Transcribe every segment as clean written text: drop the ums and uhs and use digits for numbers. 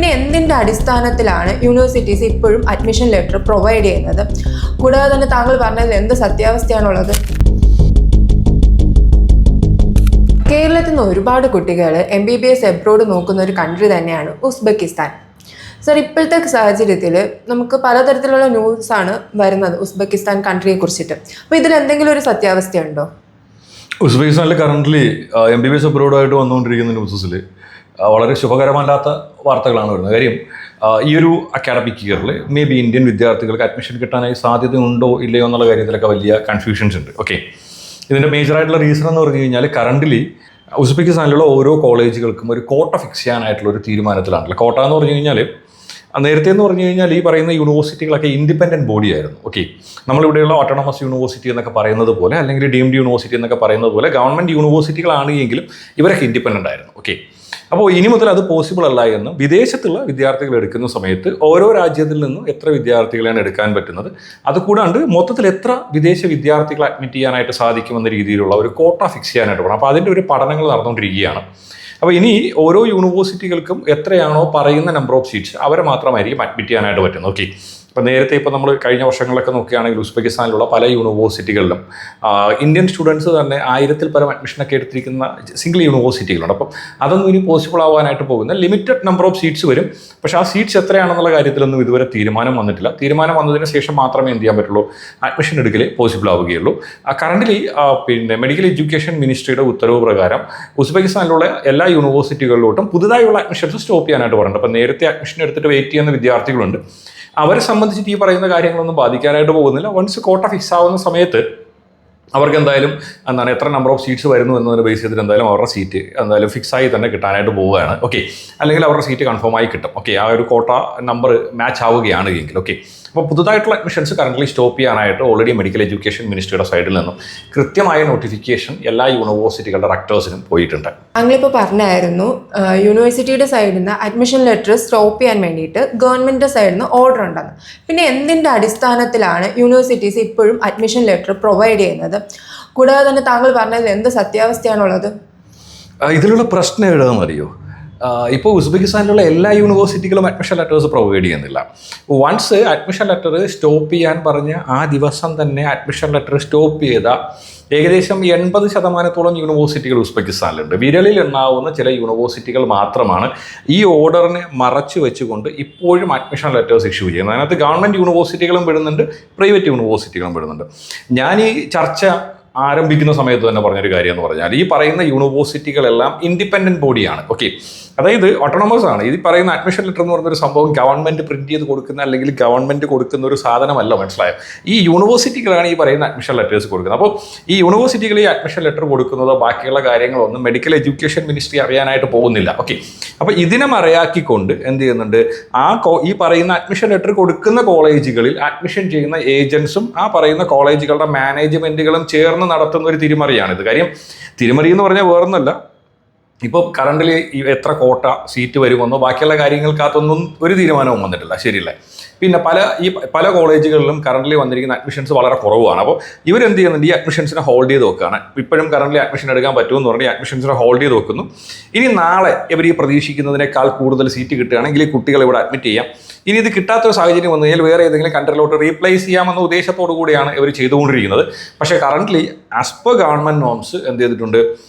പിന്നെ എന്തിൻ്റെ അടിസ്ഥാനത്തിലാണ് യൂണിവേഴ്സിറ്റീസ് ഇപ്പോഴും അഡ്മിഷൻ ലെറ്റർ പ്രൊവൈഡ് ചെയ്യുന്നത്? കൂടാതെ തന്നെ താങ്കൾ പറഞ്ഞതിൽ എന്ത് സത്യാവസ്ഥയാണുള്ളത്? കേരളത്തിൽ നിന്ന് ഒരുപാട് കുട്ടികൾ MBBS എബ്രോഡ് നോക്കുന്ന ഒരു കൺട്രി തന്നെയാണ് ഉസ്ബെക്കിസ്ഥാൻ. സർ, ഇപ്പോഴത്തെ സാഹചര്യത്തിൽ നമുക്ക് പലതരത്തിലുള്ള ന്യൂസാണ് വരുന്നത് ഉസ്ബെക്കിസ്ഥാൻ കൺട്രിയെ കുറിച്ചിട്ട്. അപ്പോൾ ഇതിൽ എന്തെങ്കിലും ഒരു സത്യാവസ്ഥയുണ്ടോ? ഉസ്ബെക്കിസ്ഥാനിൽ കറൻ്റ്ലി MBBS എബ്രോഡായിട്ട് വന്നുകൊണ്ടിരിക്കുന്ന ന്യൂസസിൽ വളരെ ശുഭകരമല്ലാത്ത വാർത്തകളാണ് വരുന്നത്. കാര്യം ഈ ഒരു അക്കാഡമിക് ഇയറിൽ മേ ബി ഇന്ത്യൻ വിദ്യാർത്ഥികൾക്ക് അഡ്മിഷൻ കിട്ടാനായി സാധ്യതയുണ്ടോ ഇല്ലയോ എന്നുള്ള കാര്യത്തിലൊക്കെ വലിയ കൺഫ്യൂഷൻസ് ഉണ്ട്. ഓക്കെ, ഇതിൻ്റെ മേജറായിട്ടുള്ള റീസൺ എന്ന് പറഞ്ഞു കഴിഞ്ഞാൽ കറൻ്റ്ലി ഉസ്ബെക്കിസ്ഥാനിലുള്ള ഓരോ കോളേജുകൾക്കും ഒരു കോട്ട ഫിക്സ് ചെയ്യാനായിട്ടുള്ള ഒരു തീരുമാനത്തിലാണല്ലോ. കോട്ട എന്ന് പറഞ്ഞു കഴിഞ്ഞാൽ നേരത്തെ എന്ന് പറഞ്ഞു കഴിഞ്ഞാൽ ഈ പറയുന്ന യൂണിവേഴ്സിറ്റികളൊക്കെ ഇൻഡിപെൻഡൻറ്റ് ബോഡി ആയിരുന്നു. ഓക്കെ, നമ്മളിവിടെയുള്ള ഓട്ടോണമസ് യൂണിവേഴ്സിറ്റി എന്നൊക്കെ പറയുന്നത് പോലെ അല്ലെങ്കിൽ ഡീംഡ് യൂണിവേഴ്സിറ്റി എന്നൊക്കെ പറയുന്നത് പോലെ ഗവൺമെൻറ് യൂണിവേഴ്സിറ്റികളാണ് എങ്കിലും ഇവരൊക്കെ ഇൻഡിപെൻഡൻ്റ് ആയിരുന്നു. ഓക്കെ, അപ്പോൾ ഇനി മുതൽ അത് പോസിബിൾ അല്ല എന്ന് വിദേശത്തുള്ള വിദ്യാർത്ഥികൾ എടുക്കുന്ന സമയത്ത് ഓരോ രാജ്യത്തിൽ നിന്നും എത്ര വിദ്യാർത്ഥികളെയാണ് എടുക്കാൻ പറ്റുന്നത്, അതുകൂടാണ്ട് മൊത്തത്തിൽ എത്ര വിദേശ വിദ്യാർത്ഥികളെ അഡ്മിറ്റ് ചെയ്യാനായിട്ട് സാധിക്കുമെന്ന രീതിയിലുള്ള ഒരു കോട്ട ഫിക്സ് ചെയ്യാനായിട്ട് വേണം. അപ്പോൾ അതിൻ്റെ ഒരു പഠനങ്ങൾ നടന്നുകൊണ്ടിരിക്കുകയാണ്. അപ്പോൾ ഇനി ഓരോ യൂണിവേഴ്സിറ്റികൾക്കും എത്രയാണോ പറയുന്ന നമ്പർ ഓഫ് സീറ്റ്സ് അവരെ മാത്രമായിരിക്കും അഡ്മിറ്റ് ചെയ്യാനായിട്ട് പറ്റുന്നത്. ഓക്കെ, ഇപ്പോൾ നേരത്തെ ഇപ്പോൾ നമ്മൾ കഴിഞ്ഞ വർഷങ്ങളിലൊക്കെ നോക്കുകയാണെങ്കിൽ ഉസ്ബെക്കിസ്ഥാനിലുള്ള പല യൂണിവേഴ്സിറ്റികളിലും ഇന്ത്യൻ സ്റ്റുഡൻസ് തന്നെ 1000-ൽ പരം അഡ്മിഷനൊക്കെ എടുത്തിരിക്കുന്ന സിംഗിൾ യൂണിവേഴ്സിറ്റികളുണ്ട്. അപ്പം അതൊന്നും ഇനി പോസിബിൾ ആവാനായിട്ട് പോകുന്ന ലിമിറ്റഡ് നമ്പർ ഓഫ് സീറ്റ്സ് വരും. പക്ഷേ ആ സീറ്റ്സ് എത്രയാണെന്നുള്ള കാര്യത്തിലൊന്നും ഇതുവരെ തീരുമാനം വന്നിട്ടില്ല. തീരുമാനം വന്നതിന് ശേഷം മാത്രമേ എന്ത് ചെയ്യാൻ പറ്റുള്ളൂ, അഡ്മിഷൻ എടുക്കൽ പോസിബിൾ ആവുകയുള്ളൂ. കറൻ്റ്ലി മെഡിക്കൽ എഡ്യൂക്കേഷൻ മിനിസ്ട്രിയുടെ ഉത്തരവ് പ്രകാരം ഉസ്ബെക്കിസ്ഥാനിലുള്ള എല്ലാ യൂണിവേഴ്സിറ്റികളിലോട്ടും പുതുതായുള്ള അഡ്മിഷൻസ് സ്റ്റോപ്പ് ചെയ്യാനായിട്ട് പറയുന്നുണ്ട്. അപ്പോൾ നേരത്തെ അഡ്മിഷൻ എടുത്തിട്ട് വെയിറ്റ് ചെയ്യുന്ന വിദ്യാർത്ഥികളുണ്ട്. അവരെ സംബന്ധിച്ചിട്ട് ഈ പറയുന്ന കാര്യങ്ങളൊന്നും ബാധിക്കാനായിട്ട് പോകുന്നില്ല. വൺസ് കോട്ട ഫിക്സ് ആവുന്ന സമയത്ത് അവർക്ക് എന്തായാലും എത്ര നമ്പർ ഓഫ് സീറ്റ്സ് വരുന്നു എന്നതിന് ബേസ് ചെയ്തിട്ട് എന്തായാലും അവരുടെ സീറ്റ് എന്തായാലും ഫിക്സായി തന്നെ കിട്ടാനായിട്ട് പോവുകയാണ്. ഓക്കെ, അല്ലെങ്കിൽ അവരുടെ സീറ്റ് കൺഫേം ആയി കിട്ടും. ഓക്കെ, ആ ഒരു കോട്ട നമ്പർ മാച്ച് ആവുകയാണ് എങ്കിൽ. ഓക്കെ, അപ്പോൾ പുതുതായിട്ടുള്ള അഡ്മിഷൻസ് കറൻ്റ്ലി സ്റ്റോപ്പ് ചെയ്യാനായിട്ട് ഓൾറെഡി മെഡിക്കൽ എഡ്യൂക്കേഷൻ മിനിസ്ട്രിയുടെ സൈഡിൽ നിന്നും കൃത്യമായ നോട്ടിഫിക്കേഷൻ എല്ലാ യൂണിവേഴ്സിറ്റികളുടെ റെക്ടേഴ്സിനും പോയിട്ടുണ്ട്. ഞങ്ങളിപ്പോൾ പറഞ്ഞായിരുന്നു യൂണിവേഴ്സിറ്റിയുടെ സൈഡിൽ നിന്ന് അഡ്മിഷൻ ലെറ്റർ സ്റ്റോപ്പ് ചെയ്യാൻ വേണ്ടിയിട്ട് ഗവൺമെൻറ്റിൻ്റെ സൈഡിൽ നിന്ന് ഓർഡർ ഉണ്ടെന്ന്. പിന്നെ എന്തിൻ്റെ അടിസ്ഥാനത്തിലാണ് യൂണിവേഴ്സിറ്റീസ് ഇപ്പോഴും അഡ്മിഷൻ ലെറ്റർ പ്രൊവൈഡ് ചെയ്യുന്നത്? കൂടാതെ തന്നെ താങ്കൾ പറഞ്ഞതിൽ എന്ത് സത്യാവസ്ഥയാണുള്ളത്? ഇതിലുള്ള പ്രശ്നം എഴുതാമെന്ന് അറിയോ? ഇപ്പോൾ ഉസ്ബെക്കിസ്ഥാനിലുള്ള എല്ലാ യൂണിവേഴ്സിറ്റികളും അഡ്മിഷൻ ലെറ്റേഴ്സ് പ്രൊവൈഡ് ചെയ്യുന്നില്ല. വൺസ് അഡ്മിഷൻ ലെറ്റർ സ്റ്റോപ്പ് ചെയ്യാൻ പറഞ്ഞ് ആ ദിവസം തന്നെ അഡ്മിഷൻ ലെറ്റർ സ്റ്റോപ്പ് ചെയ്ത ഏകദേശം 80% യൂണിവേഴ്സിറ്റികൾ ഉസ്ബെക്കിസ്ഥാനിലുണ്ട്. വിരലിൽ എണ്ണാവുന്ന ചില യൂണിവേഴ്സിറ്റികൾ മാത്രമാണ് ഈ ഓർഡറിനെ മറച്ചു വെച്ചുകൊണ്ട് ഇപ്പോഴും അഡ്മിഷൻ ലെറ്റേഴ്സ് ഇഷ്യൂ ചെയ്യുന്നത്. അതിനകത്ത് ഗവൺമെൻറ് യൂണിവേഴ്സിറ്റികളും പെടുന്നുണ്ട്, പ്രൈവറ്റ് യൂണിവേഴ്സിറ്റികളും പെടുന്നുണ്ട്. ഞാൻ ഈ ചർച്ച ആരംഭിക്കുന്ന സമയത്ത് തന്നെ പറഞ്ഞൊരു കാര്യം എന്ന് പറഞ്ഞാൽ ഈ പറയുന്ന യൂണിവേഴ്സിറ്റികളെല്ലാം ഇൻഡിപെൻഡൻറ്റ് ബോഡിയാണ്. ഓക്കെ, അതായത് ഓട്ടോണമസ് ആണ്. ഈ പറയുന്ന അഡ്മിഷൻ ലെറ്റർ എന്ന് പറയുന്നൊരു സംഭവം ഗവൺമെൻറ് പ്രിൻറ്റ് ചെയ്ത് കൊടുക്കുന്ന അല്ലെങ്കിൽ ഗവൺമെൻറ് കൊടുക്കുന്ന ഒരു സാധനമല്ല, മനസ്സിലായോ? ഈ യൂണിവേഴ്സിറ്റികളാണ് ഈ പറയുന്ന അഡ്മിഷൻ ലെറ്റേഴ്സ് കൊടുക്കുന്നത്. അപ്പോൾ ഈ യൂണിവേഴ്സിറ്റികൾ ഈ അഡ്മിഷൻ ലെറ്റർ കൊടുക്കുന്നതോ ബാക്കിയുള്ള കാര്യങ്ങളൊന്നും മെഡിക്കൽ എഡ്യൂക്കേഷൻ മിനിസ്ട്രി അറിയാനായിട്ട് പോകുന്നില്ല. ഓക്കെ, അപ്പോൾ ഇതിനെ മറയാക്കിക്കൊണ്ട് എന്ത് ചെയ്യുന്നുണ്ട്, ഈ പറയുന്ന അഡ്മിഷൻ ലെറ്റർ കൊടുക്കുന്ന കോളേജുകളിൽ അഡ്മിഷൻ ചെയ്യുന്ന ഏജൻസും ആ പറയുന്ന കോളേജുകളുടെ മാനേജ്മെൻറ്റുകളും ചേർന്ന് നടത്തുന്ന ഒരു തിരിമറിയാണിത്. കാര്യം തിരിമറി എന്ന് പറഞ്ഞാൽ വേറൊന്നുമല്ല, ഇപ്പോൾ കറണ്ടിൽ എത്ര കോട്ട സീറ്റ് വരുമെന്നോ ബാക്കിയുള്ള കാര്യങ്ങൾക്കകത്തൊന്നും ഒരു തീരുമാനവും വന്നിട്ടില്ല. ശരിയല്ലേ? പിന്നെ പല കോളേജുകളിലും കറണ്ടിൽ വന്നിരിക്കുന്ന അഡ്മിഷൻസ് വളരെ കുറവാണ്. അപ്പോൾ ഇവരെന്ത് ചെയ്യുന്നുണ്ട്, ഈ അഡ്മിഷൻസിനെ ഹോൾഡ് ചെയ്ത് വെക്കുകയാണ്. ഇപ്പോഴും കറണ്ടിൽ അഡ്മിഷൻ എടുക്കാൻ പറ്റുമെന്ന് പറഞ്ഞാൽ ഈ അഡ്മിഷൻസിനെ ഹോൾഡ് ചെയ്ത് വെക്കുന്നു. ഇനി നാളെ ഇവർ ഈ പ്രതീക്ഷിക്കുന്നതിനേക്കാൾ കൂടുതൽ സീറ്റ് കിട്ടുകയാണെങ്കിൽ ഈ കുട്ടികളെ ഇവിടെ അഡ്മിറ്റ് ചെയ്യാം. ഇനി ഇത് കിട്ടാത്തൊരു സാഹചര്യം വന്നു കഴിഞ്ഞാൽ വേറെ ഏതെങ്കിലും കൺട്രിയിലോട്ട് റീപ്ലേസ് ചെയ്യാമെന്ന ഉദ്ദേശത്തോടു കൂടിയാണ് ഇവർ ചെയ്തുകൊണ്ടിരിക്കുന്നത്. പക്ഷേ currently as per government norms എന്ത് ചെയ്തിട്ടുണ്ട്,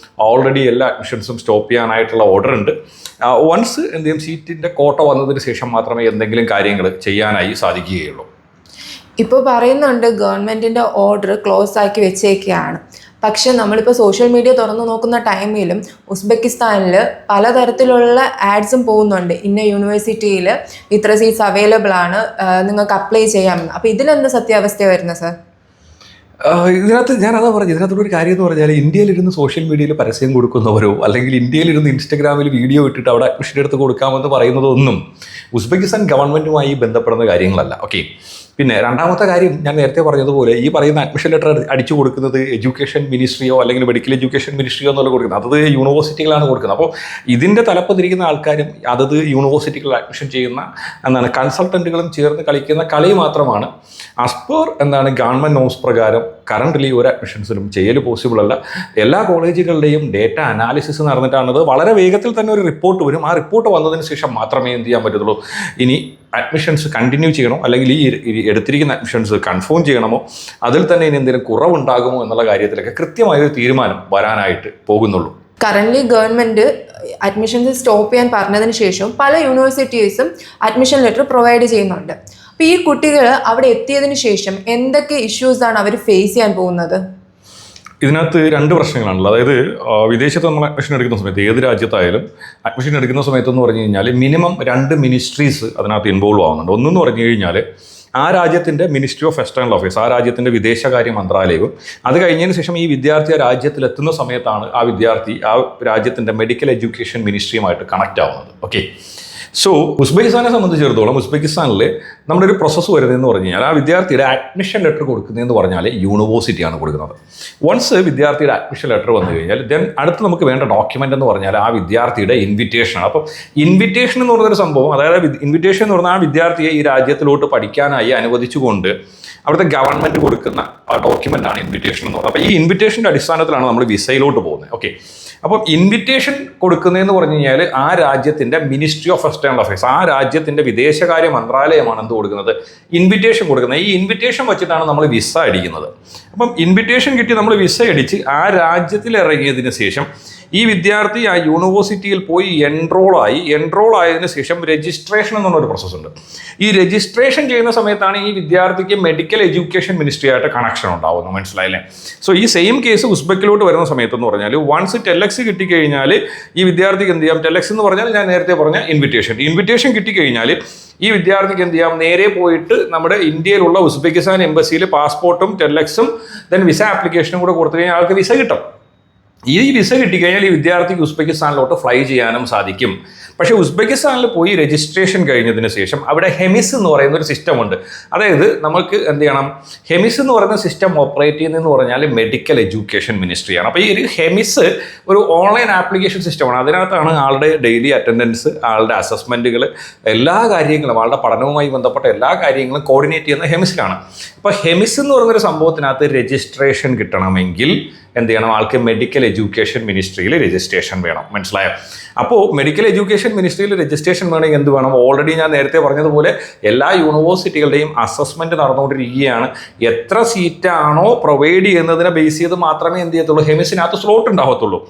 ഓൾറെഡി എല്ലാ അഡ്മിഷൻസും സ്റ്റോപ്പ് ചെയ്യാനായിട്ടുള്ള ഓർഡർ ഉണ്ട്. വൺസ് എന്ത് ചെയ്യും, സീറ്റിൻ്റെ കോട്ട വന്നതിന് ശേഷം മാത്രമേ എന്തെങ്കിലും കാര്യങ്ങൾ ചെയ്യാനായി സാധിക്കുകയുള്ളൂ. ഇപ്പോൾ പറയുന്നുണ്ട് ഗവൺമെൻറ്റിൻ്റെ ഓർഡർ ക്ലോസ് ആക്കി വെച്ചേക്കുകയാണ്. പക്ഷെ നമ്മളിപ്പോൾ സോഷ്യൽ മീഡിയ തുറന്നു നോക്കുന്ന ടൈമിലും ഉസ്ബെക്കിസ്ഥാനിൽ പലതരത്തിലുള്ള ആഡ്സും പോകുന്നുണ്ട്. ഇന്ന യൂണിവേഴ്സിറ്റിയിൽ ഇത്ര സീറ്റ്സ് അവൈലബിൾ ആണ്, നിങ്ങൾക്ക് അപ്ലൈ ചെയ്യാമെന്ന്. അപ്പോൾ ഇതിലെന്ത് സത്യാവസ്ഥ വരുന്നത് സർ? ഇതിനകത്ത് ഞാൻ അതാ പറഞ്ഞു, ഇതിനകത്തൊരു കാര്യം എന്ന് പറഞ്ഞാൽ ഇന്ത്യയിലിരുന്ന് സോഷ്യൽ മീഡിയയിൽ പരസ്യം കൊടുക്കുന്നവരോ അല്ലെങ്കിൽ ഇന്ത്യയിലിരുന്ന് ഇൻസ്റ്റഗ്രാമിൽ വീഡിയോ ഇട്ടിട്ട് അവിടെ അഡ്മിഷൻ എടുത്ത് കൊടുക്കാമെന്ന് പറയുന്നതൊന്നും ഉസ്ബെക്കിസ്ഥാൻ ഗവൺമെൻറ്റുമായി ബന്ധപ്പെടുന്ന കാര്യങ്ങളല്ല. ഓക്കെ, പിന്നെ രണ്ടാമത്തെ കാര്യം ഞാൻ നേരത്തെ പറഞ്ഞതുപോലെ ഈ പറയുന്ന അഡ്മിഷൻ ലെറ്റർ അടിച്ചു കൊടുക്കുന്നത് എഡ്യൂക്കേഷൻ മിനിസ്ട്രിയോ അല്ലെങ്കിൽ മെഡിക്കൽ എഡ്യൂക്കേഷൻ മിനിസ്ട്രിയോ എന്നുള്ള കൊടുക്കുന്നത്, അതത് യൂണിവേഴ്സിറ്റികളാണ് കൊടുക്കുന്നത്. അപ്പോൾ ഇതിൻ്റെ തലപ്പത്തിരിക്കുന്ന ആൾക്കാരും അതത് യൂണിവേഴ്സിറ്റികളിൽ അഡ്മിഷൻ ചെയ്യുന്ന കൺസൾട്ടൻറ്റുകളും ചേർന്ന് കളിക്കുന്ന കളി മാത്രമാണ്. ആസ് പെർ ഗവൺമെൻറ് നോംസ് പ്രകാരം കറൻ്റ്ലി ഒരു അഡ്മിഷൻസിലും ചെയ്യൽ പോസിബിൾ അല്ല. എല്ലാ കോളേജുകളുടെയും ഡേറ്റ അനാലിസിസ് നടന്നിട്ടാണത്. വളരെ വേഗത്തിൽ തന്നെ ഒരു റിപ്പോർട്ട് വരും. ആ റിപ്പോർട്ട് വന്നതിന് ശേഷം മാത്രമേ എന്ത് ചെയ്യാൻ പറ്റത്തുള്ളൂ, ഇനി അഡ്മിഷൻസ് കണ്ടിന്യൂ ചെയ്യണോ അല്ലെങ്കിൽ ഈ എടുത്തിരിക്കുന്ന അഡ്മിഷൻസ് കൺഫേം ചെയ്യണമോ, അതിൽ തന്നെ ഇനി എന്തെങ്കിലും കുറവുണ്ടാകുമോ എന്നുള്ള കാര്യത്തിലൊക്കെ കൃത്യമായൊരു തീരുമാനം വരാനായിട്ട് പോകുന്നുള്ളൂ. കറൻ്റ്ലി ഗവൺമെൻറ് അഡ്മിഷൻസ് സ്റ്റോപ്പ് ചെയ്യാൻ പറഞ്ഞതിന് ശേഷം പല യൂണിവേഴ്സിറ്റീസും അഡ്മിഷൻ ലെറ്റർ പ്രൊവൈഡ് ചെയ്യുന്നുണ്ട്. അപ്പോൾ ഈ കുട്ടികൾ അവിടെ എത്തിയതിന് ശേഷം എന്തൊക്കെ ഇഷ്യൂസാണ് അവർ ഫേസ് ചെയ്യാൻ പോകുന്നത്? ഇതിനകത്ത് രണ്ട് പ്രശ്നങ്ങളാണല്ലോ. അതായത് വിദേശത്ത് നമ്മൾ അഡ്മിഷൻ എടുക്കുന്ന സമയത്ത്, ഏത് രാജ്യത്തായാലും അഡ്മിഷൻ എടുക്കുന്ന സമയത്തെന്ന് പറഞ്ഞു കഴിഞ്ഞാൽ മിനിമം 2 മിനിസ്ട്രീസ് അതിനകത്ത് ഇൻവോൾവ് ആവുന്നുണ്ട്. ഒന്നെന്ന് പറഞ്ഞു കഴിഞ്ഞാൽ ആ രാജ്യത്തിൻ്റെ മിനിസ്ട്രി ഓഫ് എക്സ്റ്റേണൽ അഫയേഴ്സ്, ആ രാജ്യത്തിൻ്റെ വിദേശകാര്യ മന്ത്രാലയവും, അത് കഴിഞ്ഞതിന് ശേഷം ഈ വിദ്യാർത്ഥി ആ രാജ്യത്തിലെത്തുന്ന സമയത്താണ് ആ വിദ്യാർത്ഥി ആ രാജ്യത്തിൻ്റെ മെഡിക്കൽ എഡ്യൂക്കേഷൻ മിനിസ്ട്രിയുമായിട്ട് കണക്റ്റ് ആവുന്നത്. ഓക്കെ, സോ ഉസ്ബെക്കിസ്ഥാനെ സംബന്ധിച്ചിടത്തോളം ഉസ്ബെക്കിസ്ഥാനിൽ നമ്മുടെ ഒരു പ്രോസസ്സ് വരുന്നതെന്ന് പറഞ്ഞു കഴിഞ്ഞാൽ ആ വിദ്യാർത്ഥിയുടെ അഡ്മിഷൻ ലെറ്റർ കൊടുക്കുന്നതെന്ന് പറഞ്ഞാൽ യൂണിവേഴ്സിറ്റിയാണ് കൊടുക്കുന്നത്. വൺസ് വിദ്യാർത്ഥിയുടെ അഡ്മിഷൻ ലെറ്റർ വന്നു കഴിഞ്ഞാൽ ദെൻ അടുത്ത് നമുക്ക് വേണ്ട ഡോക്യുമെൻ്റ് എന്ന് പറഞ്ഞാൽ ആ വിദ്യാർത്ഥിയുടെ ഇൻവിറ്റേഷനാണ്. അപ്പം ഇൻവിറ്റേഷൻ എന്ന് പറഞ്ഞൊരു സംഭവം, അതായത് ഇൻവിറ്റേഷൻ എന്ന് പറഞ്ഞാൽ ആ വിദ്യാർത്ഥിയെ ഈ രാജ്യത്തിലോട്ട് പഠിക്കാനായി അനുവദിച്ചുകൊണ്ട് അവിടുത്തെ ഗവൺമെൻറ് കൊടുക്കുന്ന ആ ഡോക്യുമെൻ്റാണ് ഇൻവിറ്റേഷൻ എന്ന് പറയുന്നത്. അപ്പോൾ ഈ ഇൻവിറ്റേഷൻ്റെ അടിസ്ഥാനത്തിലാണ് നമ്മൾ വിസയിലോട്ട് പോകുന്നത്. ഓക്കെ, അപ്പം ഇൻവിറ്റേഷൻ കൊടുക്കുന്നതെന്ന് പറഞ്ഞു കഴിഞ്ഞാൽ ആ രാജ്യത്തിൻ്റെ മിനിസ്ട്രി ഓഫ് എക്സ്റ്റേണൽ അഫയേഴ്സ്, ആ രാജ്യത്തിൻ്റെ വിദേശകാര്യ മന്ത്രാലയമാണ് എന്ത് കൊടുക്കുന്നത്, ഇൻവിറ്റേഷൻ കൊടുക്കുന്നത്. ഈ ഇൻവിറ്റേഷൻ വെച്ചിട്ടാണ് നമ്മൾ വിസ അടിക്കുന്നത്. അപ്പം ഇൻവിറ്റേഷൻ കിട്ടി നമ്മൾ വിസ അടിച്ച് ആ രാജ്യത്തിൽ ഇറങ്ങിയതിന് ശേഷം ഈ വിദ്യാർത്ഥി ആ യൂണിവേഴ്സിറ്റിയിൽ പോയി എൻറോൾ ആയതിനു ശേഷം രജിസ്ട്രേഷൻ എന്ന് പറഞ്ഞൊരു പ്രോസസ്സുണ്ട്. ഈ രജിസ്ട്രേഷൻ ചെയ്യുന്ന സമയത്താണ് ഈ വിദ്യാർത്ഥിക്ക് മെഡിക്കൽ എഡ്യൂക്കേഷൻ മിനിസ്ട്രി ആയിട്ട് കണക്ഷൻ ഉണ്ടാവുന്നത്. മനസ്സിലായില്ലേ? സോ ഈ സെയിം കേസ് ഉസ്ബെക്കിലോട്ട് വരുന്ന സമയത്തെന്ന് പറഞ്ഞാൽ വൺസ് ടെലക്സ് കിട്ടിക്കഴിഞ്ഞാൽ ഈ വിദ്യാർത്ഥിക്ക് എന്ത് ചെയ്യാം, ടെലക്സ് എന്ന് പറഞ്ഞാൽ ഞാൻ നേരത്തെ പറഞ്ഞ ഇൻവിറ്റേഷൻ കിട്ടിക്കഴിഞ്ഞാൽ ഈ വിദ്യാർത്ഥിക്ക് എന്ത് ചെയ്യാം, നേരെ പോയിട്ട് നമ്മുടെ ഇന്ത്യയിലുള്ള ഉസ്ബെക്കിസ്ഥാൻ എംബസിയിൽ പാസ്പോർട്ടും ടെലക്സും ദെൻ വിസ ആപ്ലിക്കേഷനും കൂടെ കൊടുത്തു കഴിഞ്ഞാൽ ആൾക്ക് വിസ കിട്ടും. ഈ വിസ കിട്ടിക്കഴിഞ്ഞാൽ ഈ വിദ്യാർത്ഥിക്ക് ഉസ്ബെക്കിസ്ഥാനിലോട്ട് ഫ്ലൈ ചെയ്യാനും സാധിക്കും. പക്ഷേ ഉസ്ബെക്കിസ്ഥാനിൽ പോയി രജിസ്ട്രേഷൻ കഴിഞ്ഞതിന് ശേഷം അവിടെ ഹെമിസ് എന്ന് പറയുന്ന ഒരു സിസ്റ്റം ഉണ്ട്. അതായത് നമുക്ക് എന്ത് ചെയ്യണം, ഹെമിസ് എന്ന് പറയുന്ന സിസ്റ്റം ഓപ്പറേറ്റ് ചെയ്യുന്നതെന്ന് പറഞ്ഞാൽ മെഡിക്കൽ എഡ്യൂക്കേഷൻ മിനിസ്ട്രിയാണ്. അപ്പോൾ ഈ ഒരു ഹെമിസ് ഒരു ഓൺലൈൻ ആപ്ലിക്കേഷൻ സിസ്റ്റമാണ്. അതിനകത്താണ് ആളുടെ ഡെയിലി അറ്റൻഡൻസ്, ആളുടെ അസസ്മെൻറ്റുകൾ, എല്ലാ കാര്യങ്ങളും, ആളുടെ പഠനവുമായി ബന്ധപ്പെട്ട എല്ലാ കാര്യങ്ങളും കോർഡിനേറ്റ് ചെയ്യുന്ന ഹെമിസിലാണ്. അപ്പോൾ ഹെമിസ് എന്ന് പറയുന്നൊരു സംഭവത്തിനകത്ത് രജിസ്ട്രേഷൻ കിട്ടണമെങ്കിൽ എന്ത് ചെയ്യണം, ആൾക്ക് മെഡിക്കൽ എഡ്യൂക്കേഷൻ മിനിസ്ട്രിയിൽ രജിസ്ട്രേഷൻ വേണം. മനസ്സിലായോ? അപ്പോൾ മെഡിക്കൽ എഡ്യൂക്കേഷൻ മിനിസ്ട്രിയിൽ രജിസ്ട്രേഷൻ വേണമെങ്കിൽ എന്ത് വേണം, ഓൾറെഡി ഞാൻ നേരത്തെ പറഞ്ഞതുപോലെ എല്ലാ യൂണിവേഴ്സിറ്റികളുടെയും അസസ്മെൻറ്റ് നടന്നുകൊണ്ടിരിക്കുകയാണ്. എത്ര സീറ്റാണോ പ്രൊവൈഡ് ചെയ്യുന്നതിനെ ബേസ് ചെയ്ത് മാത്രമേ എന്ത് ചെയ്യത്തുള്ളൂ, ഹെമിസിനകത്ത് സ്ലോട്ട് ഉണ്ടാകത്തുള്ളൂ.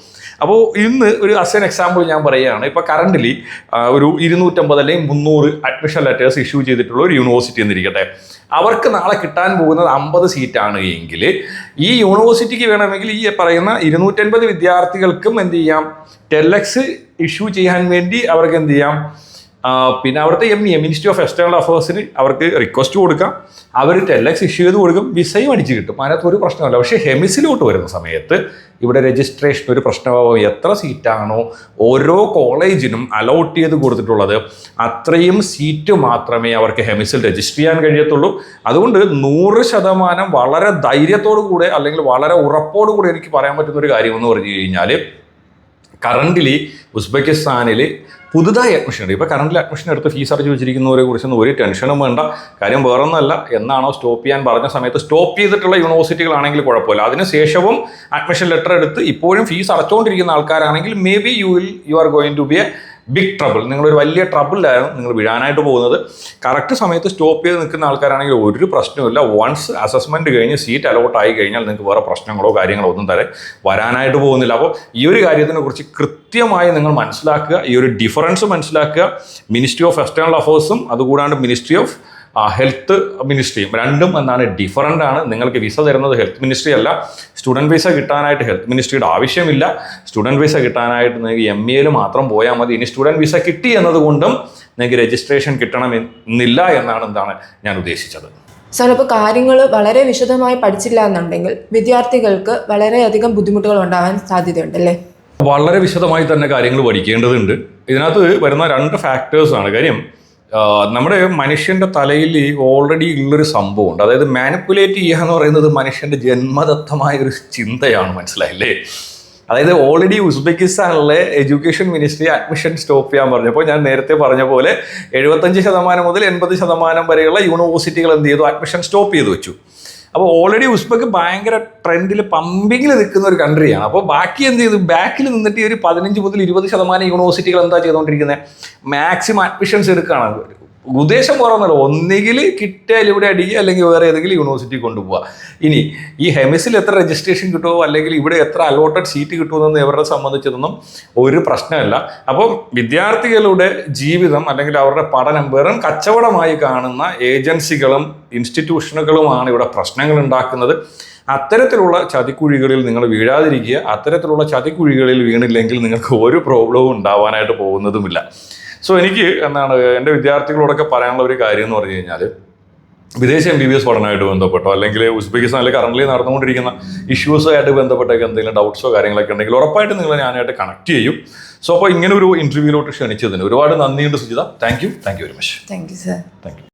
അപ്പോൾ ഇന്ന് ഒരു അസ് എക്സാമ്പിൾ ഞാൻ പറയുകയാണ്, ഇപ്പോൾ കറൻ്റ്ലി ഒരു 250 അല്ലെങ്കിൽ 300 അഡ്മിഷൻ ലെറ്റേഴ്സ് ഇഷ്യൂ ചെയ്തിട്ടുള്ള ഒരു യൂണിവേഴ്സിറ്റി എന്നിരിക്കട്ടെ. അവർക്ക് നാളെ കിട്ടാൻ പോകുന്നത് 50 സീറ്റാണ് എങ്കിൽ ഈ യൂണിവേഴ്സിറ്റിക്ക് വേണമെങ്കിൽ ഈ പറയുന്ന 250 വിദ്യാർത്ഥികൾക്കും എന്ത് ചെയ്യാം, ടെലക്സ് ഇഷ്യൂ ചെയ്യാൻ വേണ്ടി അവർക്ക് എന്ത് ചെയ്യാം, പിന്നെ അവിടുത്തെ മിനിസ്ട്രി ഓഫ് എക്സ്റ്റേണൽ അഫയേഴ്സിന് അവർക്ക് റിക്വസ്റ്റ് കൊടുക്കാം, അവർ ടെലക്സ് ഇഷ്യൂ ചെയ്ത് കൊടുക്കും, വിസയും അടിച്ച് കിട്ടും. അതിനകത്ത് ഒരു പ്രശ്നമല്ല. പക്ഷേ ഹെമിസിലോട്ട് വരുന്ന സമയത്ത് ഇവിടെ രജിസ്ട്രേഷൻ ഒരു പ്രശ്നമാവും. എത്ര സീറ്റാണോ ഓരോ കോളേജിനും അലോട്ട് ചെയ്ത് കൊടുത്തിട്ടുള്ളത് അത്രയും സീറ്റ് മാത്രമേ അവർക്ക് ഹെമിസിൽ രജിസ്റ്റർ ചെയ്യാൻ കഴിയത്തുള്ളൂ. അതുകൊണ്ട് 100% വളരെ ധൈര്യത്തോടു കൂടെ അല്ലെങ്കിൽ വളരെ ഉറപ്പോടു കൂടെ എനിക്ക് പറയാൻ പറ്റുന്ന ഒരു കാര്യം എന്ന് പറഞ്ഞു കഴിഞ്ഞാൽ, കറൻ്റ്ലി ഉസ്ബെക്കിസ്ഥാനിൽ പുതുതായി അഡ്മിഷൻ എടുക്കും. ഇപ്പോൾ കറൻ്റ് അഡ്മിഷൻ എടുത്ത് ഫീസ് അടച്ചു വെച്ചിരിക്കുന്നവരെ കുറിച്ചൊന്നും ഒരു ടെൻഷനും വേണ്ട. കാര്യം വേറൊന്നല്ല, എന്നാണോ സ്റ്റോപ്പ് ചെയ്യാൻ പറഞ്ഞ സമയത്ത് സ്റ്റോപ്പ് ചെയ്തിട്ടുള്ള യൂണിവേഴ്സിറ്റികളാണെങ്കിൽ കുഴപ്പമില്ല. അതിനുശേഷവും അഡ്മിഷൻ ലെറ്റർ എടുത്ത് ഇപ്പോഴും ഫീസ് അടച്ചുകൊണ്ടിരിക്കുന്ന ആൾക്കാരാണെങ്കിൽ may be you are going to be a big trouble. നിങ്ങളൊരു വലിയ ട്രബിളിലായിരുന്നു നിങ്ങൾ വീഴാനായിട്ട് പോകുന്നത്. കറക്റ്റ് സമയത്ത് സ്റ്റോപ്പ് ചെയ്ത് നിൽക്കുന്ന ആൾക്കാരാണെങ്കിൽ ഒരു പ്രശ്നമില്ല. വൺസ് അസസ്മെൻറ്റ് കഴിഞ്ഞ് സീറ്റ് അലോട്ട് ആയി കഴിഞ്ഞാൽ നിങ്ങൾക്ക് വേറെ പ്രശ്നങ്ങളോ കാര്യങ്ങളോ ഒന്നും തന്നെ വരാനായിട്ട് പോകുന്നില്ല. അപ്പോൾ ഈ ഒരു കാര്യത്തിനെ കുറിച്ച് കൃത്യമായി നിങ്ങൾ മനസ്സിലാക്കുക, ഈ ഒരു ഡിഫറൻസ് മനസ്സിലാക്കുക. മിനിസ്ട്രി ഓഫ് എക്സ്റ്റേണൽ അഫയേഴ്സും അതുകൂടാണ്ട് മിനിസ്ട്രി ഓഫ് ഹെൽത്ത് മിനിസ്ട്രിയും രണ്ടും എന്താണ് ഡിഫറൻ്റ് ആണ്. നിങ്ങൾക്ക് വിസ തരുന്നത് ഹെൽത്ത് മിനിസ്ട്രി അല്ല. സ്റ്റുഡൻറ്റ് വിസ കിട്ടാനായിട്ട് ഹെൽത്ത് മിനിസ്ട്രിയുടെ ആവശ്യമില്ല. സ്റ്റുഡൻറ്റ് വിസ കിട്ടാനായിട്ട് നിങ്ങൾക്ക് MA മാത്രം പോയാൽ മതി. ഇനി സ്റ്റുഡൻറ്റ് വിസ കിട്ടി എന്നതുകൊണ്ടും നിങ്ങൾക്ക് രജിസ്ട്രേഷൻ കിട്ടണമെന്നില്ല എന്നാണ് ഞാൻ ഉദ്ദേശിച്ചത്. സാർ, ഇപ്പോൾ കാര്യങ്ങൾ വളരെ വിശദമായി പഠിച്ചില്ല എന്നുണ്ടെങ്കിൽ വിദ്യാർത്ഥികൾക്ക് വളരെയധികം ബുദ്ധിമുട്ടുകൾ ഉണ്ടാകാൻ സാധ്യതയുണ്ടല്ലേ? വളരെ വിശദമായി തന്നെ കാര്യങ്ങൾ പഠിക്കേണ്ടതുണ്ട്. ഇതിനകത്ത് വരുന്ന 2 ഫാക്ടേഴ്സാണ്. കാര്യം നമ്മുടെ മനുഷ്യൻ്റെ തലയിൽ ഓൾറെഡി ഉള്ളൊരു സംഭവമുണ്ട്. അതായത് മാനിപ്പുലേറ്റ് ചെയ്യുക എന്ന് പറയുന്നത് മനുഷ്യൻ്റെ ജന്മദത്തമായ ഒരു ചിന്തയാണ്. മനസ്സിലായില്ലേ? അതായത് ഓൾറെഡി ഉസ്ബെക്കിസ്ഥാനിലെ എഡ്യൂക്കേഷൻ മിനിസ്ട്രി അഡ്മിഷൻ സ്റ്റോപ്പ് ചെയ്യാൻ പറഞ്ഞപ്പോൾ ഞാൻ നേരത്തെ പറഞ്ഞ പോലെ 75% മുതൽ 80% വരെയുള്ള യൂണിവേഴ്സിറ്റികൾ എന്ത് ചെയ്തു, അഡ്മിഷൻ സ്റ്റോപ്പ് ചെയ്ത് വെച്ചു. അപ്പോൾ ഓൾറെഡി ഉസ്ബെക്ക് ഭയങ്കര ട്രെൻഡിൽ പമ്പിങ്ങിൽ നിൽക്കുന്ന ഒരു കൺട്രിയാണ്. അപ്പോൾ ബാക്കി എന്ത് ചെയ്തു, ബാക്കിൽ നിന്നിട്ട് ഈ ഒരു 15 മുതൽ 20% യൂണിവേഴ്സിറ്റികൾ എന്താ ചെയ്തുകൊണ്ടിരിക്കുന്നത്, മാക്സിമം അഡ്മിഷൻസ് എടുക്കുകയാണ്. ഉദ്ദേശം കുറവെന്നല്ല, ഒന്നുകിൽ കിട്ടിയാൽ ഇവിടെ അടിക്കുക, അല്ലെങ്കിൽ വേറെ ഏതെങ്കിലും യൂണിവേഴ്സിറ്റി കൊണ്ടുപോകുക. ഇനി ഈ ഹെമിസിൽ എത്ര രജിസ്ട്രേഷൻ കിട്ടുമോ അല്ലെങ്കിൽ ഇവിടെ എത്ര അലോട്ടഡ് സീറ്റ് കിട്ടുമെന്ന് ഇവരെ സംബന്ധിച്ചതൊന്നും ഒരു പ്രശ്നമല്ല. അപ്പം വിദ്യാർത്ഥികളുടെ ജീവിതം അല്ലെങ്കിൽ അവരുടെ പഠനം വെറും കച്ചവടമായി കാണുന്ന ഏജൻസികളും ഇൻസ്റ്റിറ്റ്യൂഷനുകളുമാണ് ഇവിടെ പ്രശ്നങ്ങൾ ഉണ്ടാക്കുന്നത്. അത്തരത്തിലുള്ള ചതിക്കുഴികളിൽ നിങ്ങൾ വീഴാതിരിക്കുക. അത്തരത്തിലുള്ള ചതിക്കുഴികളിൽ വീണില്ലെങ്കിൽ നിങ്ങൾക്ക് ഒരു പ്രോബ്ലവും ഉണ്ടാവാനായിട്ട് പോകുന്നതുമില്ല. സോ എനിക്ക് എൻ്റെ വിദ്യാർത്ഥികളോടൊക്കെ പറയാനുള്ള ഒരു കാര്യം എന്ന് പറഞ്ഞു കഴിഞ്ഞാൽ, വിദേശ MBBS പഠനമായിട്ട് ബന്ധപ്പെട്ടോ അല്ലെങ്കിൽ ഉസ്ബെക്കിസ്ഥാനിൽ കറന്റ് നടന്നുകൊണ്ടിരിക്കുന്ന ഇഷ്യൂസുമായിട്ട് ബന്ധപ്പെട്ടൊക്കെ എന്തെങ്കിലും ഡൗട്ട്സോ കാര്യങ്ങളൊക്കെ ഉണ്ടെങ്കിൽ ഉറപ്പായിട്ട് നിങ്ങൾ ഞാനായിട്ട് കണക്ട് ചെയ്യും. സോ അപ്പോൾ ഇങ്ങനെ ഒരു ഇൻ്റർവ്യൂവിലോട്ട് ക്ഷണിച്ചതിന് ഒരുപാട് നന്ദിയുണ്ട് Sujitha. Thank you very much. Thank you sir. Thank you.